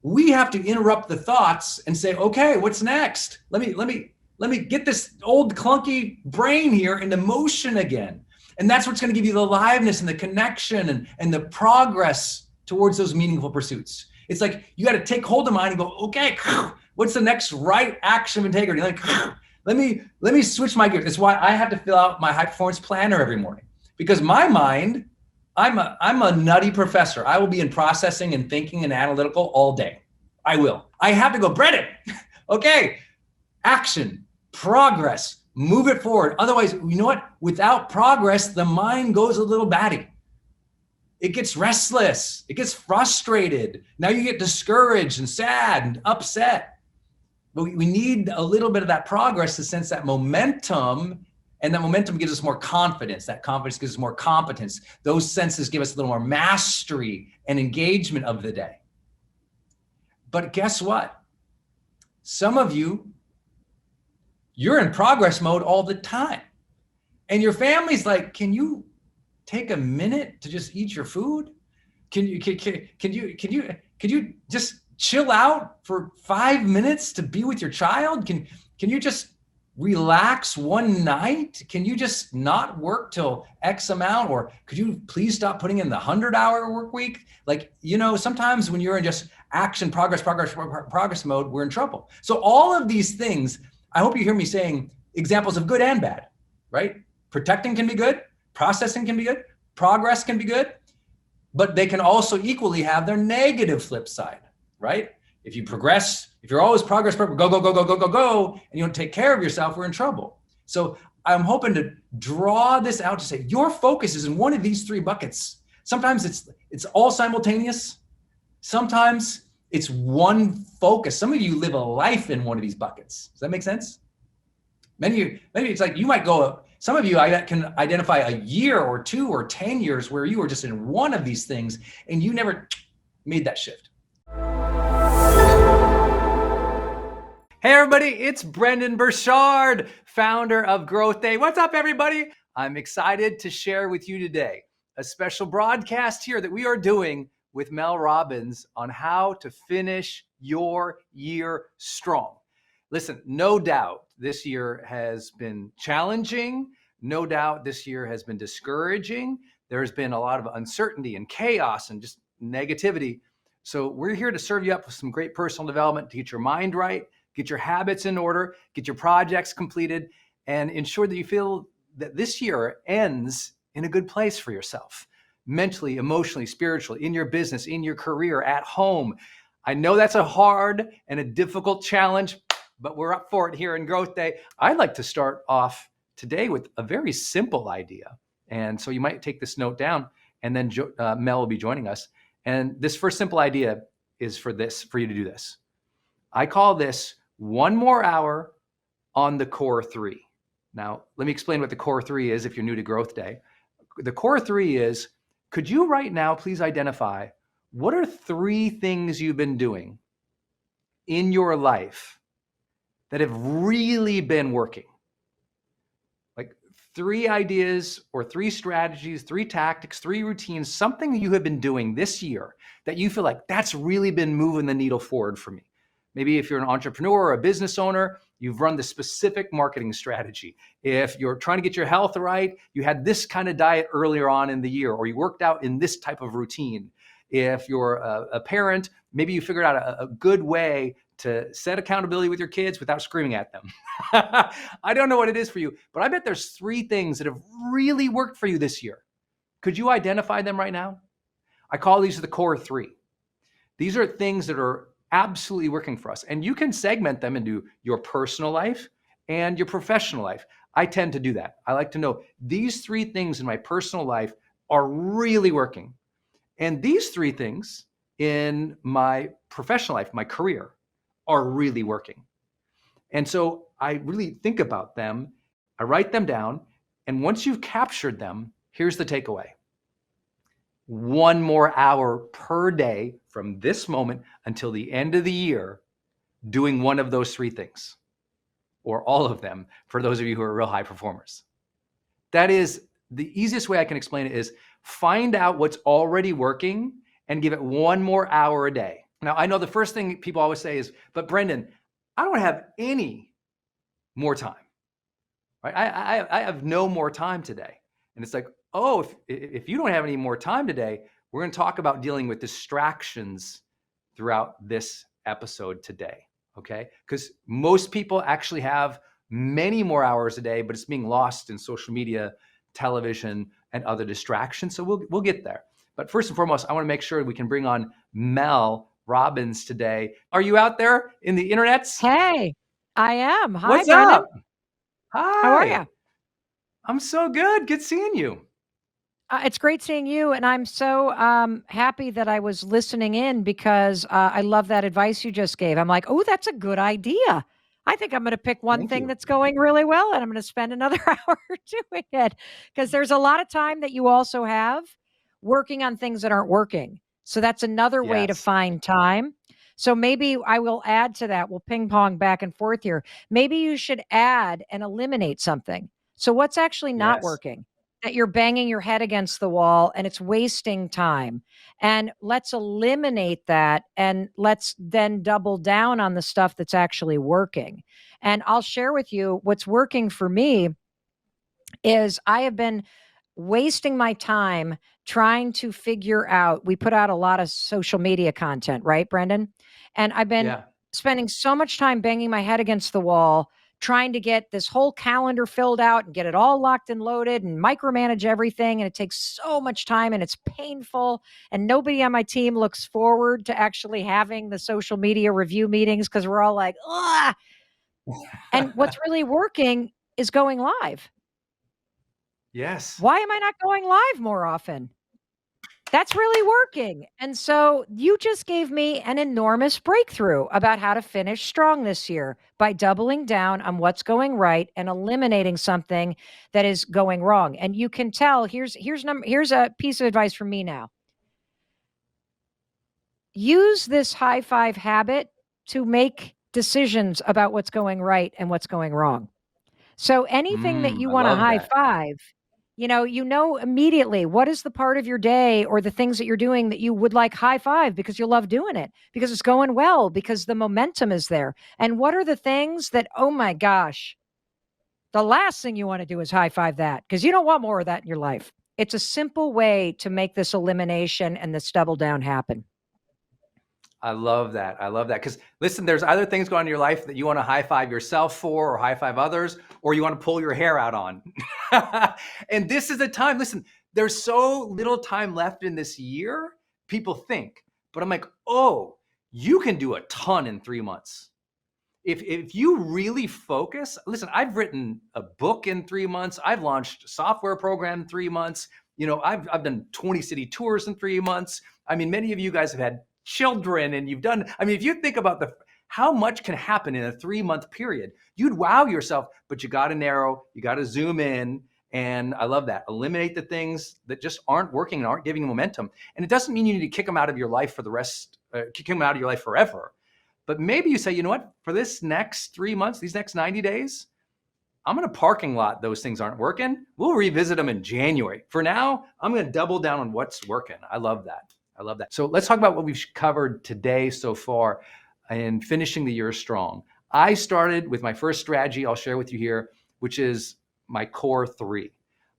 interrupt the thoughts and say, okay, what's next? Let me get this old clunky brain here into motion again. And that's what's going to give you the aliveness and the connection and the progress towards those meaningful pursuits. It's like you got to take hold of mine and go, okay, what's the next right action of integrity? Like, let me switch my gears. That's why I have to fill out my high performance planner every morning, because my mind, I'm a nutty professor. I will be in processing and thinking and analytical all day. I will. I have to go, Brendon, okay, action, progress, move it forward. Otherwise, you know what? Without progress, the mind goes a little batty. It gets restless. It gets frustrated. Now you get discouraged and sad and upset. But we need a little bit of that progress to sense that momentum, and that momentum gives us more confidence. That confidence gives us more competence. Those senses give us a little more mastery and engagement of the day. But guess what? Some of you, you're in progress mode all the time. And your family's like, can you take a minute to just eat your food? Can you just chill out for 5 minutes to be with your child? Can you just relax one night? Can you just not work till X amount? Or could you please stop putting in the 100-hour work week? Like, sometimes when you're in just action, progress mode, we're in trouble. So all of these things, I hope you hear me saying examples of good and bad, right? Protecting can be good, processing can be good, progress can be good, but they can also equally have their negative flip side, right? If you progress, if you're always go, and you don't take care of yourself, we're in trouble. So I'm hoping to draw this out to say your focus is in one of these three buckets. Sometimes it's all simultaneous. Sometimes it's one focus. Some of you live a life in one of these buckets. Does that make sense? Maybe it's like you might go, some of you, I can identify a year or 2 or 10 years where you were just in one of these things and you never made that shift. Hey everybody, it's Brendon Burchard, founder of GrowthDay. What's up everybody? I'm excited to share with you today a special broadcast here that we are doing with Mel Robbins on how to finish your year strong. Listen, no doubt this year has been challenging. No doubt this year has been discouraging. There's been a lot of uncertainty and chaos and just negativity. So we're here to serve you up with some great personal development to get your mind right, get your habits in order, get your projects completed, and ensure that you feel that this year ends in a good place for yourself, mentally, emotionally, spiritually, in your business, in your career, at home. I know that's a hard and a difficult challenge, but we're up for it here in GrowthDay. I'd like to start off today with a very simple idea. And so you might take this note down, and then Mel will be joining us. And this first simple idea is for you to do this. I call this 1 more hour on the core 3. Now, let me explain what the core 3 is if you're new to GrowthDay. The core 3 is, could you right now please identify what are 3 things you've been doing in your life that have really been working? Like 3 ideas or 3 strategies, 3 tactics, 3 routines, something that you have been doing this year that you feel like that's really been moving the needle forward for me. Maybe if you're an entrepreneur or a business owner, you've run the specific marketing strategy. If you're trying to get your health right, you had this kind of diet earlier on in the year, or you worked out in this type of routine. If you're a parent, maybe you figured out a good way to set accountability with your kids without screaming at them. I don't know what it is for you, but I bet there's 3 things that have really worked for you this year. Could you identify them right now? I call these the core 3. These are things that are absolutely working for us. And you can segment them into your personal life and your professional life. I tend to do that. I like to know these 3 things in my personal life are really working. And these 3 things in my professional life, my career, are really working. And so I really think about them. I write them down. And once you've captured them, here's the takeaway. 1 more hour per day from this moment until the end of the year doing one of those three things, or all of them for those of you who are real high performers. That is the easiest way I can explain it is find out what's already working and give it one more hour a day. Now, I know the first thing people always say is, but Brendon, I don't have any more time, right? I have no more time today. And it's like, oh, if you don't have any more time today, we're going to talk about dealing with distractions throughout this episode today, okay? Because most people actually have many more hours a day, but it's being lost in social media, television, and other distractions. So we'll get there. But first and foremost, I want to make sure we can bring on Mel Robbins today. Are you out there in the internets? Hey, I am. Hi, What's Brendon. up? Hi. How are you? I'm so good. Good seeing you. It's great seeing you, and I'm so happy that I was listening in because I love that advice you just gave. I'm like, oh, that's a good idea. I think I'm going to pick one Thank thing you. that's going really well, and I'm going to spend another hour doing it because there's a lot of time that you also have working on things that aren't working. So that's another way to Yes. find time. So maybe I will add to that. We'll ping pong back and forth here. Maybe you should add and eliminate something. So what's actually not Yes. working? That you're banging your head against the wall and it's wasting time. And let's eliminate that and let's then double down on the stuff that's actually working. And I'll share with you what's working for me is I have been wasting my time trying to figure out. We put out a lot of social media content, right, Brendon? And I've been spending so much time banging my head against the wall trying to get this whole calendar filled out and get it all locked and loaded and micromanage everything. And it takes so much time and it's painful. And nobody on my team looks forward to actually having the social media review meetings because we're all like, ah. And what's really working is going live. Yes. Why am I not going live more often? That's really working. And so you just gave me an enormous breakthrough about how to finish strong this year by doubling down on what's going right and eliminating something that is going wrong. And you can tell here's a piece of advice from me now. Use this high five habit to make decisions about what's going right and what's going wrong. So anything that you I want to love high that. five, you know immediately what is the part of your day or the things that you're doing that you would like high five because you love doing it, because it's going well, because the momentum is there. And what are the things that, oh my gosh, the last thing you want to do is high five that because you don't want more of that in your life. It's a simple way to make this elimination and this double down happen. I love that. I love that. Because listen, there's other things going on in your life that you want to high five yourself for or high five others, or you want to pull your hair out on. And this is the time. Listen, there's so little time left in this year, people think. But I'm like, oh, you can do a ton in 3 months. If you really focus, listen, I've written a book in 3 months. I've launched a software program in 3 months. You know, I've done 20 city tours in 3 months. I mean, many of you guys have had children and you've done, I mean, if you think about how much can happen in a 3-month period, you'd wow yourself, but you got to narrow, you got to zoom in. And I love that. Eliminate the things that just aren't working and aren't giving you momentum. And it doesn't mean you need to kick them out of your life for the rest, kick them out of your life forever. But maybe you say, you know what, for this next 3 months, these next 90 days, I'm going to parking lot those things aren't working. We'll revisit them in January. For now, I'm going to double down on what's working. I love that. I love that. So let's talk about what we've covered today so far in finishing the year strong. I started with my first strategy I'll share with you here, which is my core 3.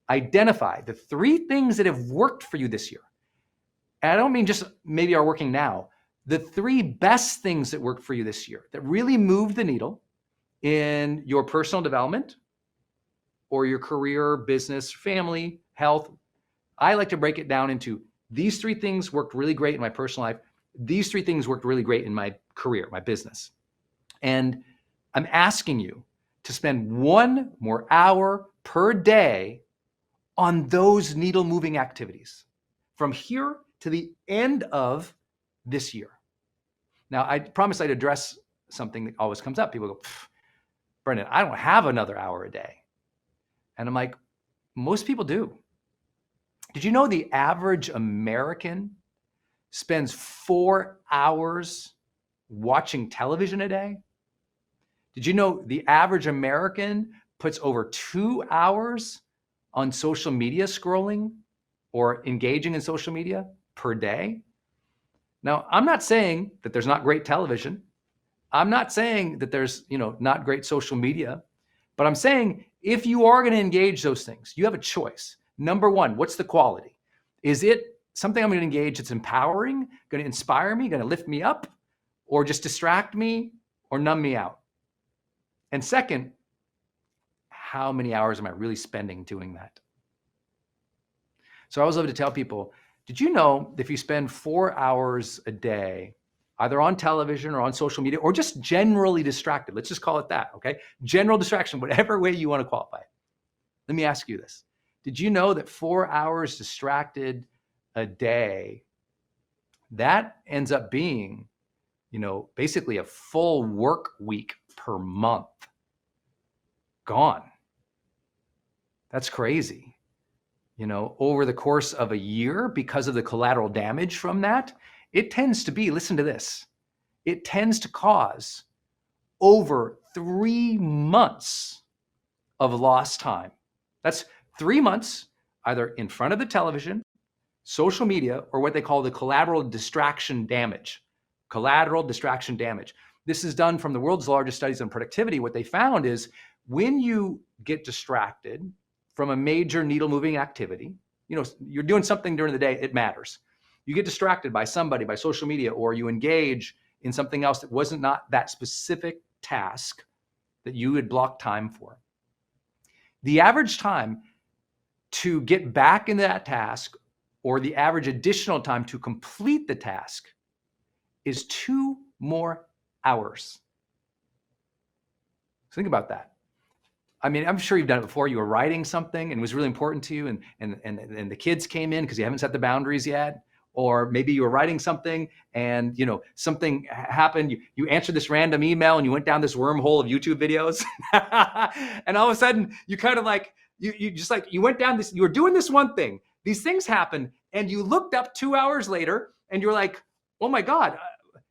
Identify the 3 things that have worked for you this year. And I don't mean just maybe are working now. The 3 best things that worked for you this year that really moved the needle in your personal development or your career, business, family, health. I like to break it down into these 3 things worked really great in my personal life. These 3 things worked really great in my career, my business. And I'm asking you to spend 1 more hour per day on those needle moving activities from here to the end of this year. Now, I promised I'd address something that always comes up. People go, Brendon, I don't have another hour a day. And I'm like, most people do. Did you know the average American spends 4 hours watching television a day? Did you know the average American puts over 2 hours on social media scrolling or engaging in social media per day? Now, I'm not saying that there's not great television. I'm not saying that there's, not great social media, but I'm saying if you are going to engage those things, you have a choice. Number one, what's the quality? Is it something I'm going to engage that's empowering, going to inspire me, going to lift me up, or just distract me or numb me out? And second, how many hours am I really spending doing that? So I always love to tell people, did you know if you spend 4 hours a day, either on television or on social media, or just generally distracted, let's just call it that, okay? General distraction, whatever way you want to qualify it. Let me ask you this. Did you know that 4 hours distracted a day, that ends up being, basically a full work week per month gone? That's crazy. Over the course of a year, because of the collateral damage from that, it tends to be, listen to this, it tends to cause over 3 months of lost time. That's 3 months either in front of the television, social media, or what they call the collateral distraction damage. Collateral distraction damage. This is done from the world's largest studies on productivity. What they found is when you get distracted from a major needle moving activity, you're doing something during the day, it matters. You get distracted by somebody, by social media, or you engage in something else that wasn't not that specific task that you had blocked time for. The average time to get back into that task, or the average additional time to complete the task, is 2 more hours. So think about that. I mean, I'm sure you've done it before. You were writing something and it was really important to you, and the kids came in because you haven't set the boundaries yet. Or maybe you were writing something and something happened. You answered this random email and you went down this wormhole of YouTube videos. And all of a sudden you kind of like, you went down this, you were doing this one thing. These things happened and you looked up 2 hours later and you're like, oh my God.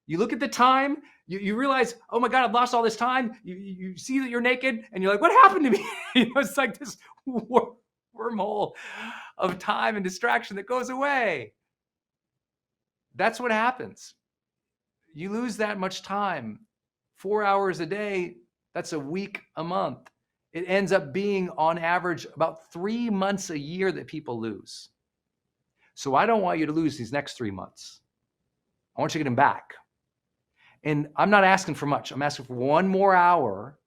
You look at the time, you realize, oh my God, I've lost all this time. You see that you're naked and you're like, what happened to me? It's like this wormhole of time and distraction that goes away. That's what happens. You lose that much time, 4 hours a day, that's a week a month. It ends up being on average about 3 months a year that people lose. So I don't want you to lose these next 3 months. I want you to get them back. And I'm not asking for much. I'm asking for 1 more hour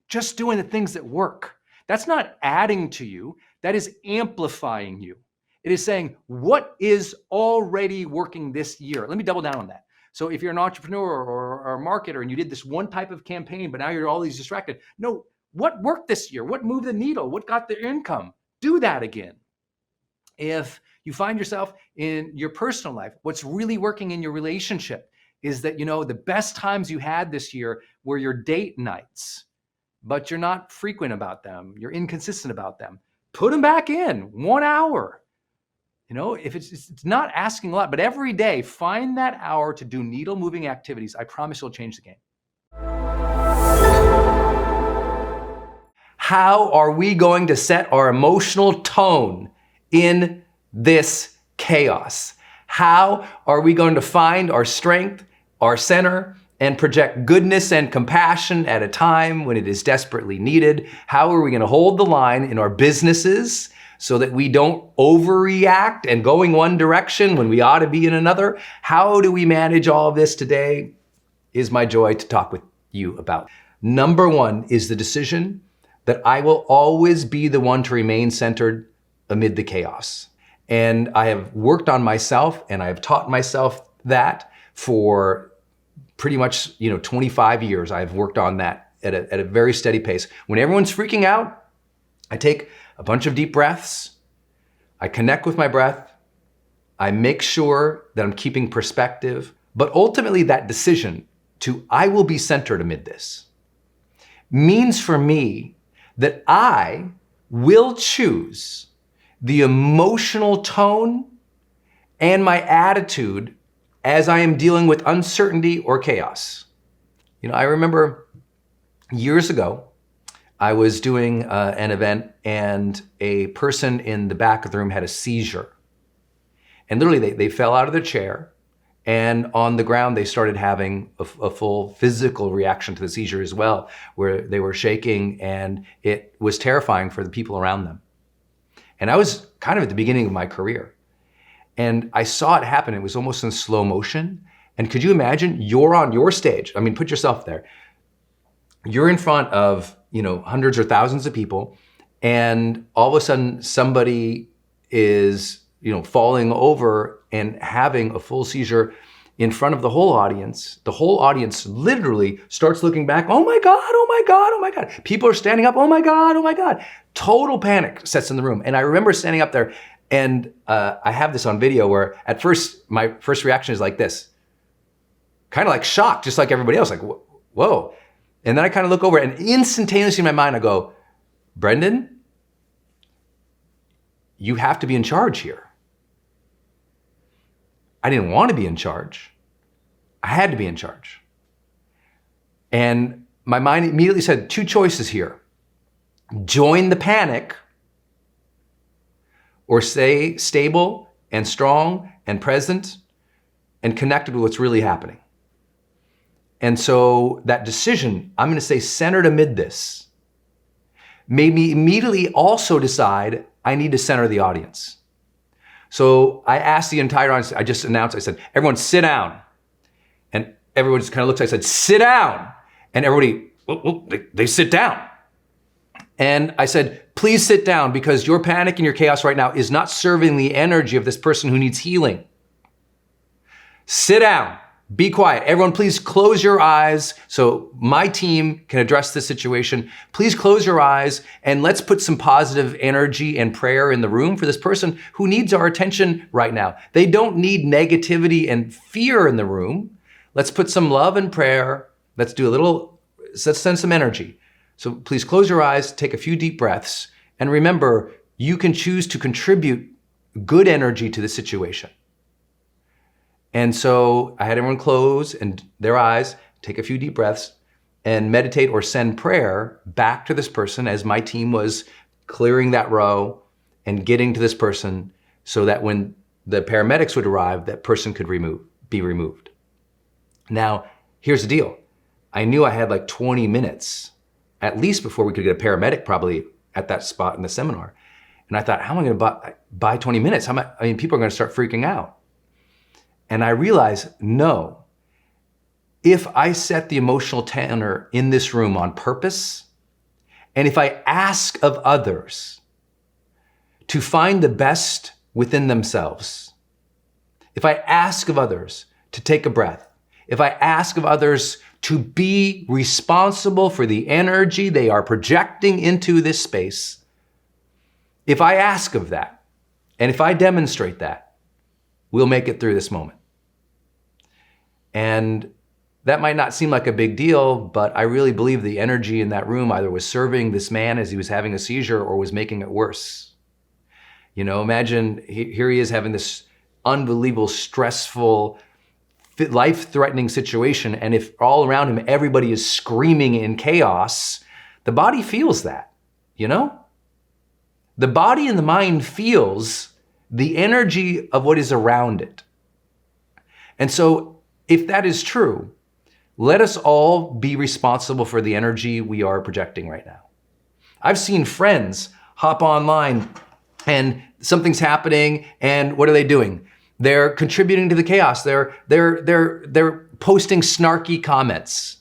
just doing the things that work. That's not adding to you. That is amplifying you. It is saying, what is already working this year? Let me double down on that. So if you're an entrepreneur or a marketer and you did this one type of campaign, but now you're all these distracted. No, what worked this year? What moved the needle? What got the income? Do that again. If you find yourself in your personal life, what's really working in your relationship is that, the best times you had this year were your date nights, but you're not frequent about them. You're inconsistent about them. Put them back in 1 hour. If it's not asking a lot, but every day, find that hour to do needle moving activities. I promise you'll change the game. How are we going to set our emotional tone in this chaos? How are we going to find our strength, our center, and project goodness and compassion at a time when it is desperately needed? How are we going to hold the line in our businesses so that we don't overreact and going one direction when we ought to be in another? How do we manage all of this today is my joy to talk with you about. Number one is the decision that I will always be the one to remain centered amid the chaos. And I have worked on myself and I have taught myself that for pretty much 25 years. I've worked on that at a very steady pace. When everyone's freaking out, I take a bunch of deep breaths. I connect with my breath. I make sure that I'm keeping perspective. But ultimately that decision to I will be centered amid this means for me that I will choose the emotional tone and my attitude as I am dealing with uncertainty or chaos. I remember years ago, I was doing an event and a person in the back of the room had a seizure. And literally they fell out of their chair, and on the ground they started having a full physical reaction to the seizure as well, where they were shaking, and it was terrifying for the people around them. And I was kind of at the beginning of my career, and I saw it happen. It was almost in slow motion. And could you imagine, you're on your stage? I mean, put yourself there. You're in front of, hundreds or thousands of people, and all of a sudden somebody is, falling over and having a full seizure in front of the whole audience. The whole audience literally starts looking back. Oh my God, oh my God, oh my God. People are standing up. Oh my God, oh my God. Total panic sets in the room. And I remember standing up there, and I have this on video where at first, my first reaction is like this, kind of like shocked, just like everybody else, like, whoa. And then I kind of look over, and instantaneously in my mind, I go, Brendon, you have to be in charge here. I didn't want to be in charge. I had to be in charge. And my mind immediately said, two choices here. Join the panic, or stay stable and strong and present and connected with what's really happening. And so that decision, I'm going to say centered amid this, made me immediately also decide I need to center the audience. So I asked the entire audience, I just announced, I said, everyone sit down. And everyone just kind of looked, I said, sit down. And everybody, they sit down. And I said, please sit down, because your panic and your chaos right now is not serving the energy of this person who needs healing. Sit down. Be quiet. Everyone, please close your eyes so my team can address this situation. Please close your eyes, and let's put some positive energy and prayer in the room for this person who needs our attention right now. They don't need negativity and fear in the room. Let's put some love and prayer. Let's send some energy. So please close your eyes, take a few deep breaths, and remember, you can choose to contribute good energy to the situation. And so I had everyone close and their eyes, take a few deep breaths, and meditate or send prayer back to this person as my team was clearing that row and getting to this person, so that when the paramedics would arrive, that person could be removed. Now, here's the deal. I knew I had like 20 minutes, at least, before we could get a paramedic probably at that spot in the seminar. And I thought, how am I going to buy 20 minutes? People are going to start freaking out. And I realized, no, if I set the emotional tenor in this room on purpose, and if I ask of others to find the best within themselves, if I ask of others to take a breath, if I ask of others to be responsible for the energy they are projecting into this space, if I ask of that, and if I demonstrate that, we'll make it through this moment. And that might not seem like a big deal, but I really believe the energy in that room either was serving this man as he was having a seizure or was making it worse. Imagine here he is having this unbelievable, stressful, life-threatening situation. And if all around him, everybody is screaming in chaos, the body feels that, The body and the mind feels the energy of what is around it. And so if that is true, let us all be responsible for the energy we are projecting right now. I've seen friends hop online and something's happening, and what are they doing? They're contributing to the chaos. They're posting snarky comments.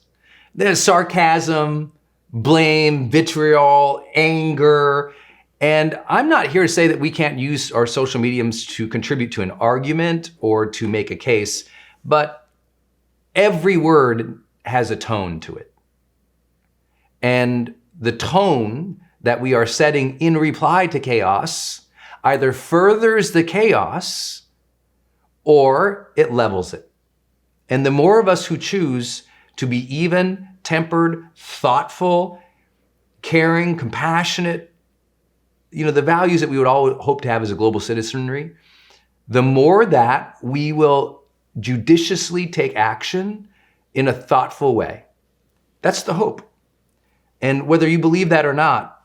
There's sarcasm, blame, vitriol, anger. And I'm not here to say that we can't use our social mediums to contribute to an argument or to make a case, but every word has a tone to it. And the tone that we are setting in reply to chaos either furthers the chaos or it levels it. And the more of us who choose to be even, tempered, thoughtful, caring, compassionate, the values that we would all hope to have as a global citizenry, the more that we will judiciously take action in a thoughtful way. That's the hope. And whether you believe that or not,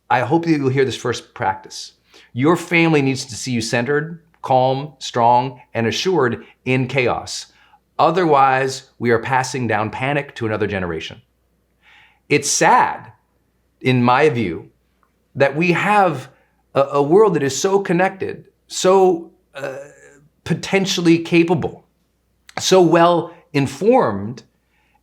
I hope that you'll hear this first practice. Your family needs to see you centered, calm, strong, and assured in chaos. Otherwise, we are passing down panic to another generation. It's sad, in my view, that we have a world that is so connected, so potentially capable, so well informed,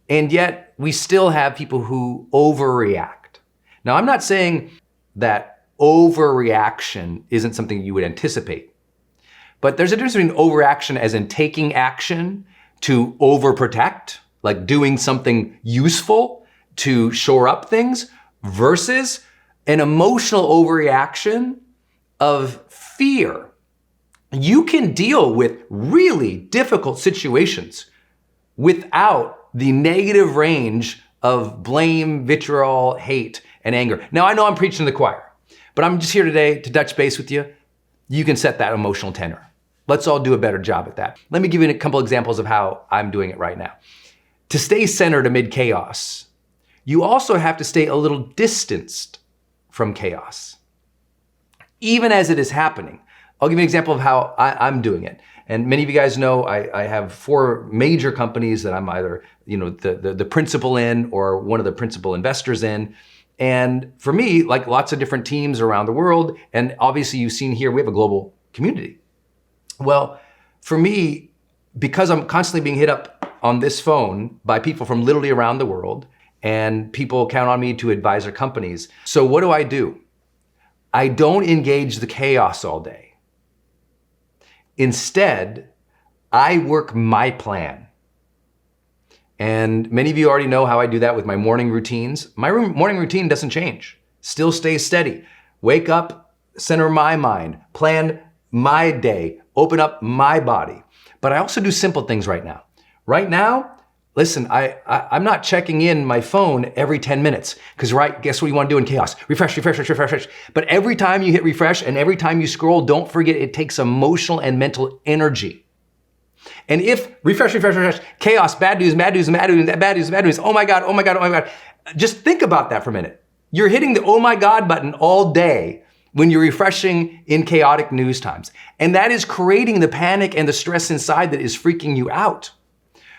and yet we still have people who overreact. Now, I'm not saying that overreaction isn't something you would anticipate, but there's a difference between overreaction as in taking action to overprotect, like doing something useful to shore up things, versus an emotional overreaction of fear. You can deal with really difficult situations without the negative range of blame, vitriol, hate, and anger. Now, I know I'm preaching to the choir, but I'm just here today to touch base with you. You can set that emotional tenor. Let's all do a better job at that. Let me give you a couple examples of how I'm doing it right now. To stay centered amid chaos, you also have to stay a little distanced from chaos, even as it is happening. I'll give you an example of how I'm doing it. And many of you guys know I have 4 major companies that I'm either the principal in or one of the principal investors in. And for me, like lots of different teams around the world, and obviously you've seen here, we have a global community. Well, for me, because I'm constantly being hit up on this phone by people from literally around the world, and people count on me to advise their companies. So what do? I don't engage the chaos all day. Instead, I work my plan. And many of you already know how I do that with my morning routines. My morning routine doesn't change. Still stays steady. Wake up, center my mind, plan my day, open up my body. But I also do simple things right now. Right now, listen, I'm not checking in my phone every 10 minutes because, guess what you want to do in chaos? Refresh. But every time you hit refresh and every time you scroll, don't forget it takes emotional and mental energy. And if refresh, chaos, bad news, oh my God. Just think about that for a minute. You're hitting the oh my God button all day when you're refreshing in chaotic news times. And that is creating the panic and the stress inside that is freaking you out.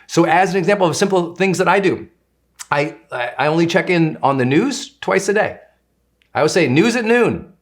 So as an example of simple things that I do, I only check in on the news twice a day. I would say news at noon,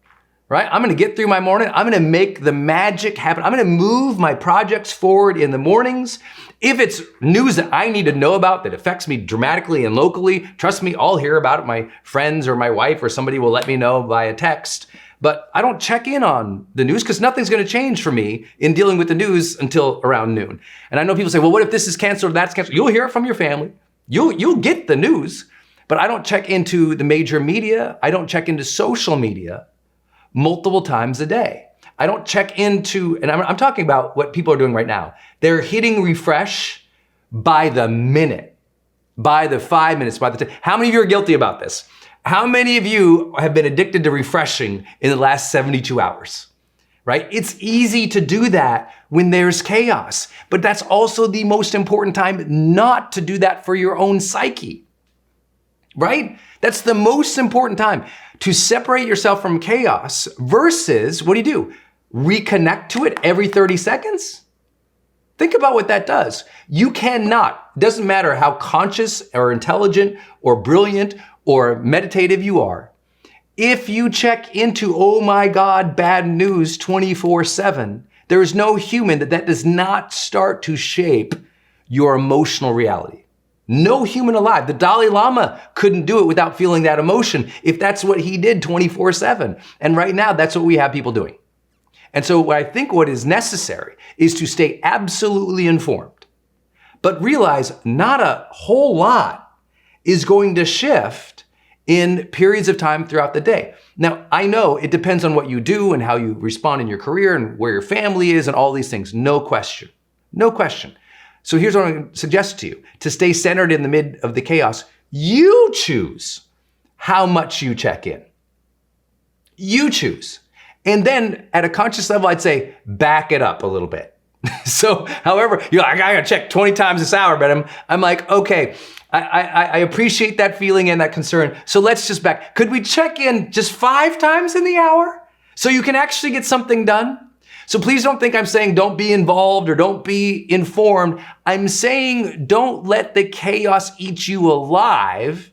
right? I'm gonna get through my morning. I'm gonna make the magic happen. I'm gonna move my projects forward in the mornings. If it's news that I need to know about that affects me dramatically and locally, trust me, I'll hear about it. My friends or my wife or somebody will let me know via text. But I don't check in on the news because nothing's going to change for me in dealing with the news until around noon. And I know people say, well, what if this is canceled or that's canceled? You'll hear it from your family. You'll get the news. But I don't check into the major media. I don't check into social media multiple times a day. I don't check into, and I'm talking about what people are doing right now. They're hitting refresh by the minute, by the 5 minutes, by the 10. How many of you are guilty about this? How many of you have been addicted to refreshing in the last 72 hours, right? It's easy to do that when there's chaos, but that's also the most important time not to do that for your own psyche, right? That's the most important time to separate yourself from chaos versus what do? Reconnect to it every 30 seconds? Think about what that does. You cannot, doesn't matter how conscious or intelligent or brilliant or meditative you are, if you check into, oh my God, bad news 24/7, there is no human that does not start to shape your emotional reality. No human alive. The Dalai Lama couldn't do it without feeling that emotion if that's what he did 24/7. And right now, that's what we have people doing. And so what is necessary is to stay absolutely informed, but realize not a whole lot is going to shift in periods of time throughout the day. Now, I know it depends on what you do and how you respond in your career and where your family is and all these things. No question. So here's what I'm going to suggest to you. To stay centered in the mid of the chaos, you choose how much you check in. You choose. And then at a conscious level, I'd say back it up a little bit. So, however, you're like, I gotta check 20 times this hour, but I'm like, okay, I appreciate that feeling and that concern. So let's just back. Could we check in just 5 times in the hour so you can actually get something done? So please don't think I'm saying don't be involved or don't be informed. I'm saying don't let the chaos eat you alive,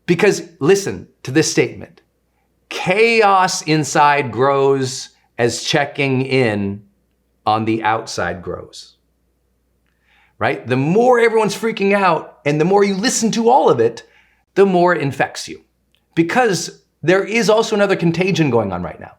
because listen to this statement. Chaos inside grows as checking in on the outside grows, right? The more everyone's freaking out and the more you listen to all of it, the more it infects you, because there is also another contagion going on right now.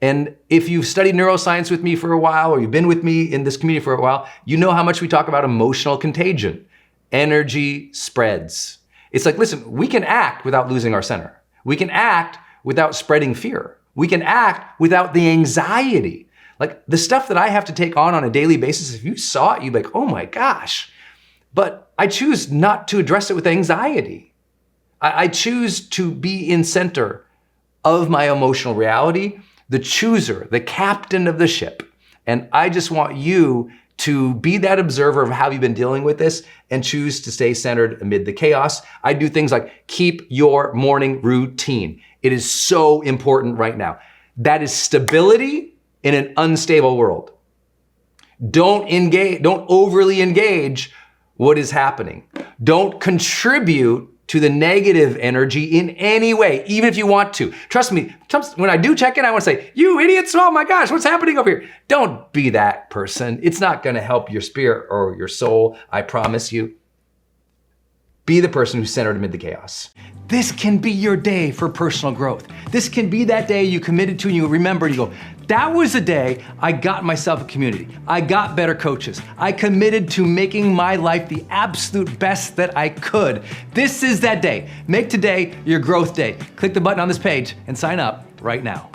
And if you've studied neuroscience with me for a while, or you've been with me in this community for a while, you know how much we talk about emotional contagion. Energy spreads. It's like, listen, we can act without losing our center. We can act without spreading fear. We can act without the anxiety. Like the stuff that I have to take on a daily basis, if you saw it, you'd be like, oh my gosh. But I choose not to address it with anxiety. I choose to be in center of my emotional reality, the chooser, the captain of the ship. And I just want you to be that observer of how you've been dealing with this and choose to stay centered amid the chaos. I do things like keep your morning routine. It is so important right now. That is stability in an unstable world. Don't overly engage what is happening. Don't contribute to the negative energy in any way, even if you want to. Trust me, when I do check in, I want to say, you idiots, oh my gosh, what's happening over here? Don't be that person. It's not gonna help your spirit or your soul, I promise you. Be the person who's centered amid the chaos. This can be your day for personal growth. This can be that day you committed to and you remember and you go, that was the day I got myself a community. I got better coaches. I committed to making my life the absolute best that I could. This is that day. Make today your growth day. Click the button on this page and sign up right now.